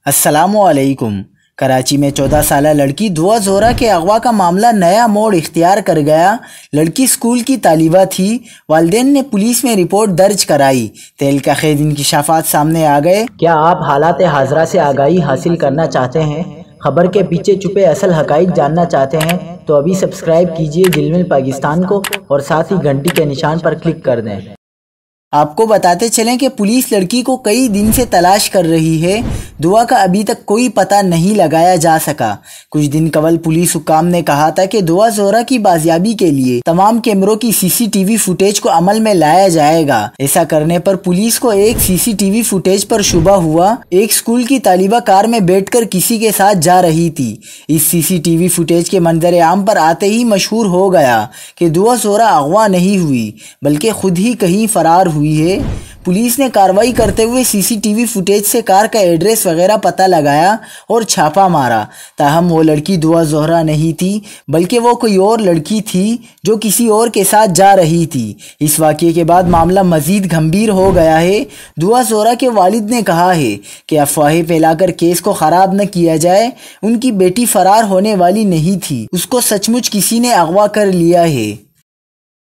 السلام علیکم۔ کراچی میں 14 سالہ لڑکی دعا زہرا کے اغوا کا معاملہ نیا موڑ اختیار کر گیا۔ لڑکی سکول کی طالبہ تھی۔ والدین نے پولیس میں رپورٹ درج کرائی۔ تہلکہ خیز انکشافات سامنے آ گئے۔ کیا آپ حالات حاضرہ سے آگاہی حاصل کرنا چاہتے ہیں؟ خبر کے پیچھے چھپے اصل حقائق جاننا چاہتے ہیں تو ابھی سبسکرائب کیجئے دل مل پاکستان کو اور ساتھ ہی گھنٹی کے نشان پر کلک کر دیں۔ آپ کو بتاتے چلیں کہ پولیس لڑکی کو کئی دن سے تلاش کر رہی ہے۔ دعا کا ابھی تک کوئی پتہ نہیں لگایا جا سکا۔ کچھ دن قبل پولیس حکام نے کہا تھا کہ دعا زہرا کی بازیابی کے لیے تمام کیمروں کی CCTV فوٹیج کو عمل میں لایا جائے گا۔ ایسا کرنے پر پولیس کو ایک CCTV فوٹیج پر شبہ ہوا۔ ایک سکول کی طالبہ کار میں بیٹھ کر کسی کے ساتھ جا رہی تھی۔ اس CCTV فوٹیج کے منظر عام پر آتے ہی مشہور ہو گیا کہ دعا زہرا اغوا نہیں ہوئی بلکہ خود ہی کہیں فرار ہوئی ہے۔ پولیس نے کارروائی کرتے ہوئے CCTV فوٹیج سے کار کا ایڈریس وغیرہ پتہ لگایا اور چھاپا مارا۔ تاہم وہ لڑکی دعا زہرا نہیں تھی بلکہ وہ کوئی اور لڑکی تھی جو کسی اور کے ساتھ جا رہی تھی۔ اس واقعے کے بعد معاملہ مزید گھمبیر ہو گیا ہے۔ دعا زہرا کے والد نے کہا ہے کہ افواہیں پھیلا کر کیس کو خراب نہ کیا جائے۔ ان کی بیٹی فرار ہونے والی نہیں تھی، اس کو سچ مچ کسی نے اغوا کر لیا ہے۔